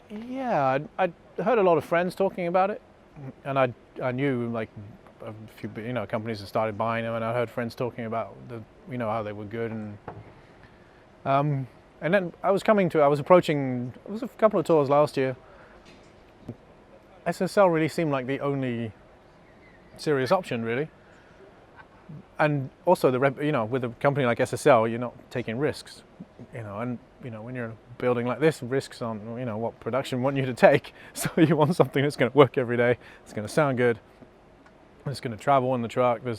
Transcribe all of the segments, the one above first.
Yeah, I'd heard a lot of friends talking about it, and I knew like a few companies that started buying them, and I heard friends talking about how they were good, and then I was approaching. It was a couple of tours last year. SSL really seemed like the only serious option, really. And also with a company like SSL, you're not taking risks, and when you're building like this, risks aren't what production want you to take. So you want something that's going to work every day, it's going to sound good, it's going to travel in the truck. So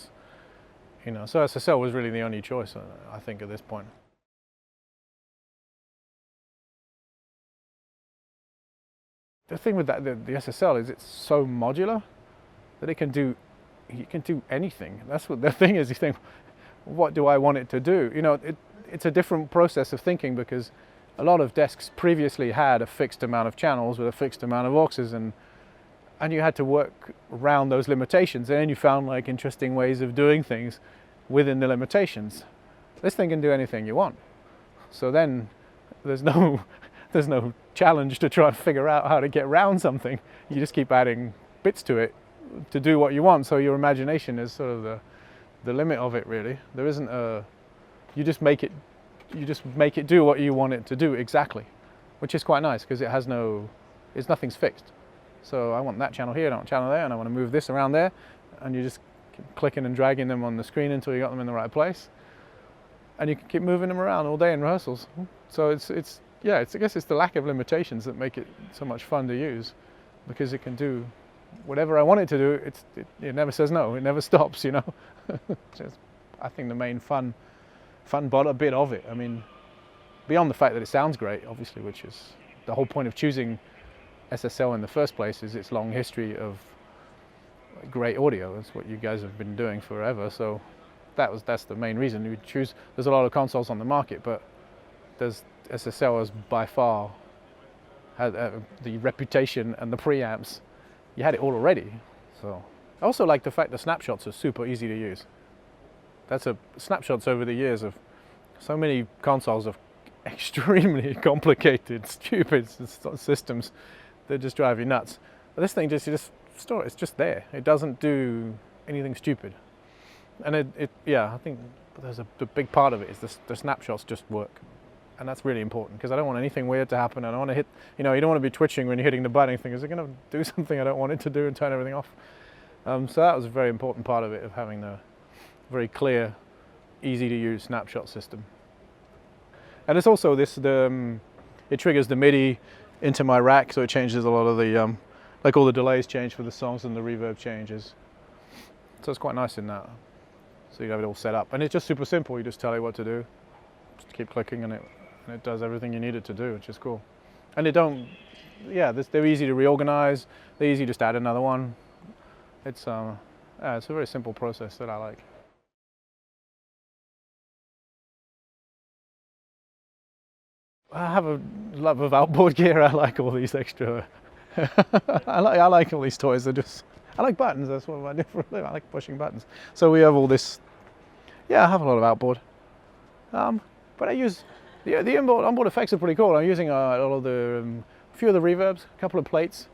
SSL was really the only choice, I think, at this point. The thing with the SSL is it's so modular that you can do anything. That's what the thing is. You think, what do I want it to do? It's a different process of thinking, because a lot of desks previously had a fixed amount of channels with a fixed amount of auxes, and you had to work around those limitations, and then you found like interesting ways of doing things within the limitations. This thing can do anything you want. So then there's no challenge to try and figure out how to get around something. You just keep adding bits to it to do what you want. So your imagination is sort of the limit of it, really. There isn't you just make it do what you want it to do exactly, which is quite nice, because nothing's fixed. So I want that channel here, I want channel there, and I want to move this around there, and you just keep clicking and dragging them on the screen until you got them in the right place, and you can keep moving them around all day in rehearsals. So I guess it's the lack of limitations that make it so much fun to use, because it can do whatever I want it to do. It never says no, it never stops, Just, I think the main fun bit of it. I mean, beyond the fact that it sounds great, obviously, which is the whole point of choosing SSL in the first place, is its long history of great audio. That's what you guys have been doing forever. So that's the main reason you choose. There's a lot of consoles on the market, but SSL has by far had the reputation and the preamps. You had it all already. So I also like the fact the snapshots are super easy to use. Snapshots over the years of so many consoles of extremely complicated, stupid systems that just drive you nuts. But this thing you just store it. It's just there. It doesn't do anything stupid. And I think the big part of it is the snapshots just work. And that's really important, because I don't want anything weird to happen. I don't want to hit, you don't want to be twitching when you're hitting the button and think, is it going to do something I don't want it to do, and turn everything off? So that was a very important part of it, of having the very clear, easy to use snapshot system. And it's also it triggers the MIDI into my rack, so it changes a lot of the, like all the delays change for the songs and the reverb changes. So it's quite nice in that. So you have it all set up. And it's just super simple. You just tell it what to do. Just keep clicking and it does everything you need it to do, which is cool. And they're easy to reorganize. They're easy to just add another one. It's a very simple process that I like. I have a love of outboard gear. I like all these extra. I like all these toys. I like buttons. That's what I do for a living. I like pushing buttons. So we have all this. Yeah, I have a lot of outboard. But I use the onboard effects are pretty cool. I'm using a few of the reverbs, a couple of plates,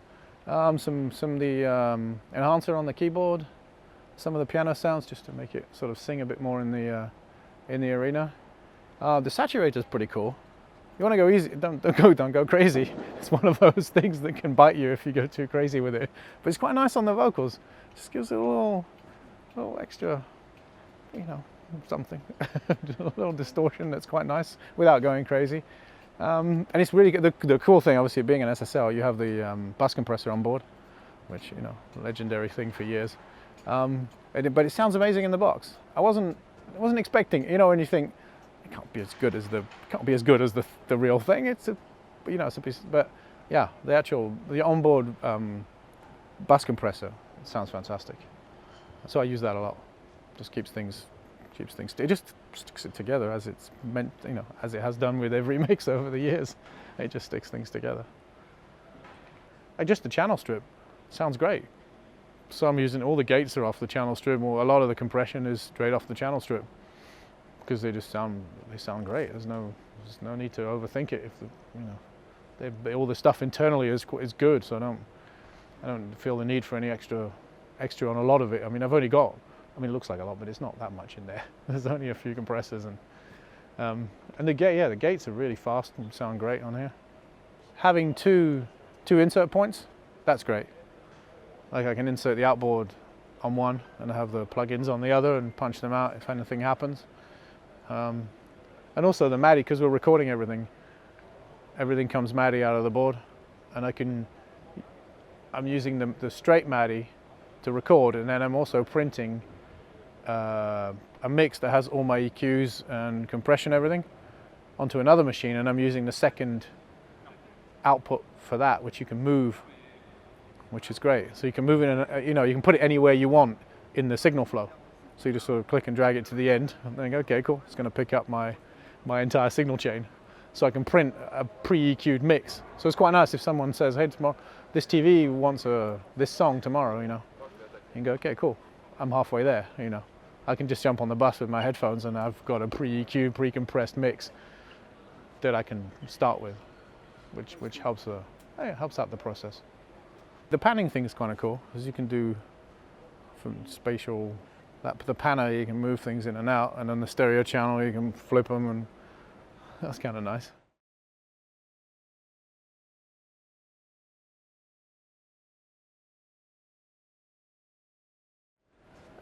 some of the enhancer on the keyboard, some of the piano sounds, just to make it sort of sing a bit more in the arena. The saturator is pretty cool. You want to go easy, don't go crazy. It's one of those things that can bite you if you go too crazy with it. But it's quite nice on the vocals. Just gives it a little extra, something, a little distortion that's quite nice without going crazy. And it's really good. The cool thing, obviously, being an SSL, you have the bus compressor on board, which legendary thing for years. But it sounds amazing in the box. I wasn't expecting, when you think it can't be as good as the real thing. It's a piece. But yeah, the onboard bus compressor sounds fantastic. So I use that a lot. Just keeps things. It just sticks it together as it's meant, as it has done with every mix over the years. It just sticks things together. Just the channel strip sounds great. So I'm using all the gates are off the channel strip, or a lot of the compression is straight off the channel strip, because they sound great. There's no need to overthink it. If all the stuff internally is good, so I don't feel the need for any extra on a lot of it. I mean, I've only got, I mean, it looks like a lot, but it's not that much in there. There's only a few compressors, and the gates are really fast and sound great on here. Having two insert points, that's great. Like I can insert the outboard on one and have the plugins on the other and punch them out if anything happens. And also the MADI, because we're recording everything comes MADI out of the board, and I'm using the straight MADI to record, and then I'm also printing a mix that has all my EQs and compression, everything, onto another machine, and I'm using the second output for that, which you can move, which is great. So you can move it, you can put it anywhere you want in the signal flow. So you just sort of click and drag it to the end, and think, okay, cool, it's going to pick up my entire signal chain. So I can print a pre-EQ'd mix. So it's quite nice if someone says, hey, tomorrow, this TV wants this song tomorrow, you can go, okay, cool, I'm halfway there, I can just jump on the bus with my headphones and I've got a pre-EQ'd, pre-compressed mix that I can start with, which helps out the process. The panning thing is kind of cool, because you can do from spatial, the panner, you can move things in and out, and on the stereo channel you can flip them, and that's kind of nice.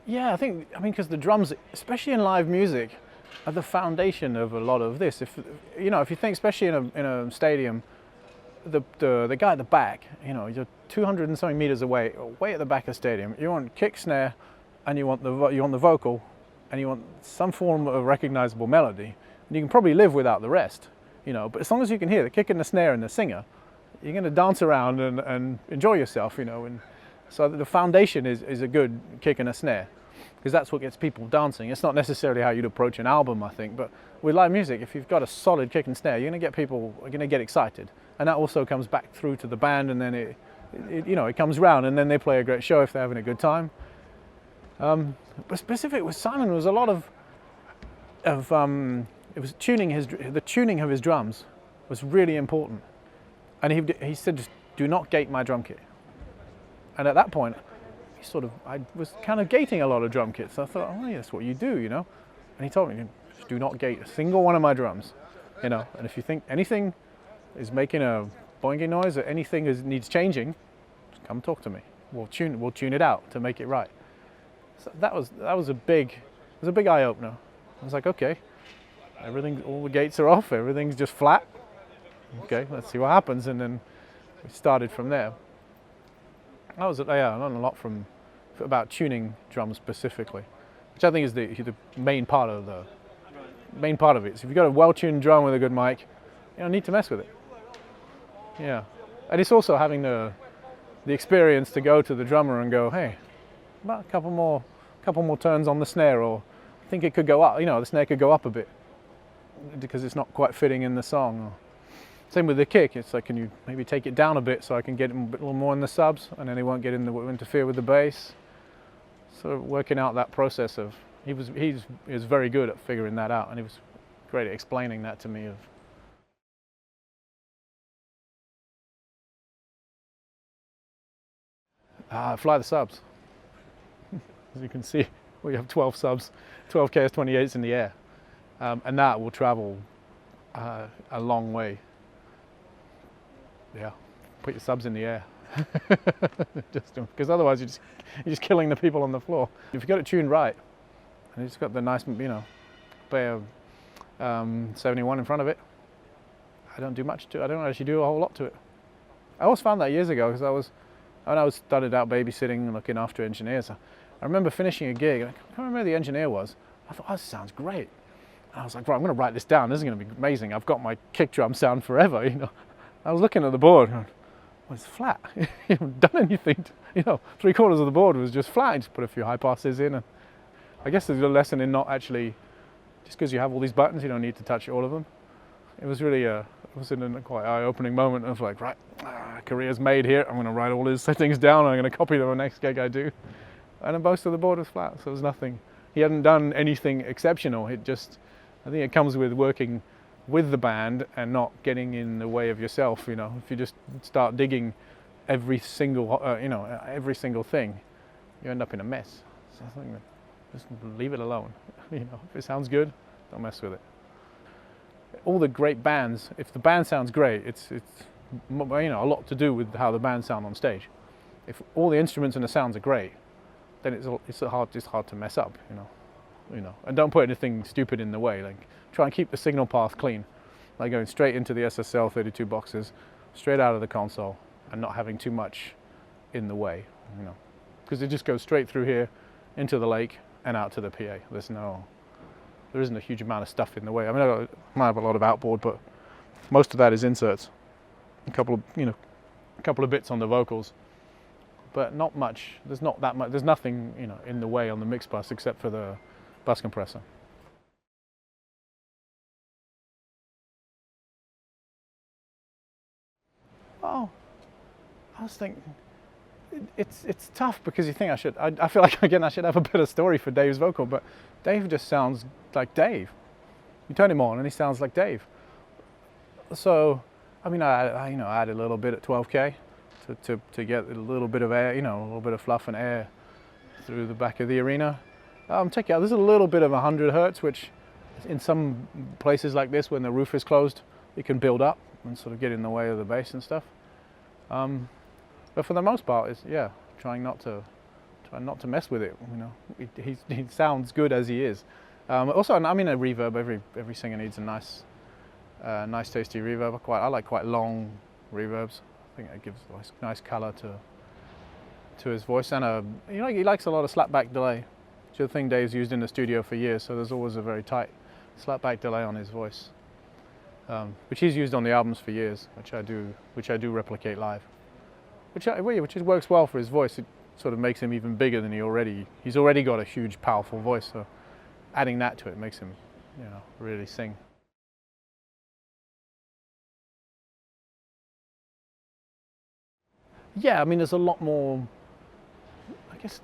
Yeah, I mean, because the drums, especially in live music, are the foundation of a lot of this. If you think, especially in a stadium, the guy at the back, you're 200 and something meters away, way at the back of the stadium. You want kick, snare, and you want the vocal, and you want some form of recognizable melody. And you can probably live without the rest, But as long as you can hear the kick and the snare and the singer, you're going to dance around and enjoy yourself, And so the foundation is a good kick and a snare, because that's what gets people dancing. It's not necessarily how you'd approach an album, I think, but with live music, if you've got a solid kick and snare, you're going to get people get excited, and that also comes back through to the band, and then it comes round, and then they play a great show if they're having a good time. But specific with Simon was a lot of it was the tuning of his drums was really important, and he said, just do not gate my drum kit. And at that point, I was kind of gating a lot of drum kits. So I thought, oh yeah, that's what you do, And he told me, just do not gate a single one of my drums, And if you think anything is making a boinging noise or anything needs changing, just come talk to me. We'll tune it out to make it right. So that was a big eye opener. I was like, okay, all the gates are off, everything's just flat. Okay, let's see what happens, and then we started from there. I learned a lot about tuning drums specifically, which I think is the main part of it. So if you've got a well-tuned drum with a good mic, you don't need to mess with it. Yeah, and it's also having the experience to go to the drummer and go, hey, about a couple more turns on the snare, or I think it could go up. The snare could go up a bit because it's not quite fitting in the song. Same with the kick. It's like, can you maybe take it down a bit so I can get a little more in the subs, and then it won't interfere with the bass. So working out that process he was very good at figuring that out, and he was great at explaining that to me. Fly the subs. As you can see, we have 12 subs, 12 KS28s in the air, and that will travel a long way. Yeah, put your subs in the air, because otherwise you're just killing the people on the floor. If you got it tuned right, and it's got the nice, play a 71 in front of it, I don't do much to it. I don't actually do a whole lot to it. I always found that years ago, because when I started out babysitting and looking after engineers, I remember finishing a gig, and I can't remember who the engineer was. I thought, oh, this sounds great. And I was like, right, I'm going to write this down. This is going to be amazing. I've got my kick drum sound forever, I was looking at the board, going, well, it's flat. You haven't done anything. 3/4 of the board was just flat. You just put a few high passes in, and I guess there's a lesson in not actually, just because you have all these buttons, you don't need to touch all of them. It was really it was in a quite eye-opening moment of like, right, career's made here. I'm going to write all his settings down, and I'm going to copy them the next gig I do. And then most of the board was flat, so there was nothing. He hadn't done anything exceptional. I think it comes with working with the band and not getting in the way of yourself. You know, if you just start digging every single every single thing, you end up in a mess. So I think just leave it alone. You know, if it sounds good, don't mess with it. All the great bands, if the band sounds great, it's a lot to do with how the band sound on stage. If all the instruments and the sounds are great, then it's hard to mess up. You know, and don't put anything stupid in the way. Like, try and keep the signal path clean, like going straight into the SSL 32 boxes, straight out of the console, and not having too much in the way. You know, because it just goes straight through here, into the lake, and out to the PA. There isn't a huge amount of stuff in the way. I mean, I might have a lot of outboard, but most of that is inserts. A couple of bits on the vocals, but not much. There's not that much. There's nothing, in the way on the mix bus except for the bus compressor. Oh, I was thinking, it's tough because you think I feel like again I should have a better story for Dave's vocal, but Dave just sounds like Dave. You turn him on and he sounds like Dave. So, I mean, I added a little bit at 12K to get a little bit of air, a little bit of fluff and air through the back of the arena. Check it out, there's a little bit of 100 hertz, which in some places like this, when the roof is closed, it can build up and sort of get in the way of the bass and stuff. But for the most part, it's trying not to mess with it. He sounds good as he is. Also, I mean, a reverb. Every singer needs a nice, tasty reverb. I like quite long reverbs. I think it gives a nice color to his voice, and he likes a lot of slapback delay, which is a thing Dave's used in the studio for years. So there's always a very tight slapback delay on his voice, which he's used on the albums for years, which I do replicate live, which works well for his voice. It sort of makes him even bigger than he's already got a huge, powerful voice. So adding that to it makes him, really sing. Yeah, I mean, there's a lot more, I guess,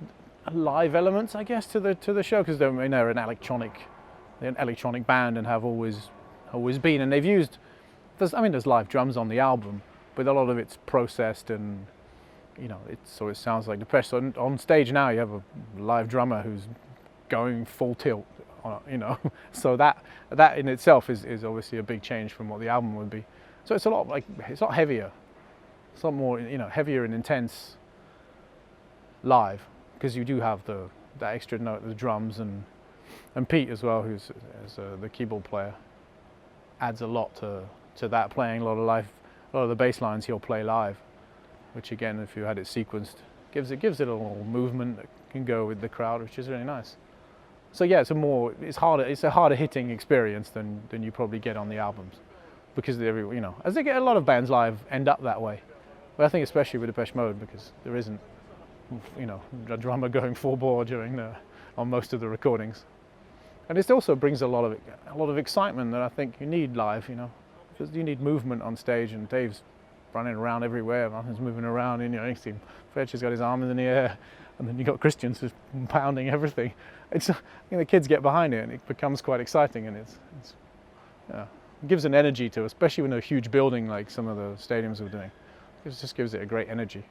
live elements, to the show, because they're an electronic band and have always been, and they've used. There's live drums on the album, but a lot of it's processed and it sounds like Depeche. So on stage now you have a live drummer who's going full tilt, so that in itself is obviously a big change from what the album would be. So it's a lot heavier, it's a lot more heavier and intense live, because you do have that extra note, the drums, and Pete as well, who's the keyboard player, adds a lot to that, playing a lot of the bass lines he'll play live, which again, if you had it sequenced, gives it a little movement that can go with the crowd, which is really nice. So yeah, it's a harder hitting experience than you probably get on the albums, because as they get, a lot of bands live end up that way. But I think especially with Depeche Mode, because there isn't a drummer going full bore on most of the recordings, and it also brings a lot of excitement that I think you need live, because you need movement on stage, and Dave's running around everywhere, Martin's moving around, and you see Fletcher's got his arms in the air, and then you got Christian's just pounding everything. It's the kids get behind it, and it becomes quite exciting, and it gives an energy to, especially when a huge building like some of the stadiums are doing. It just gives it a great energy.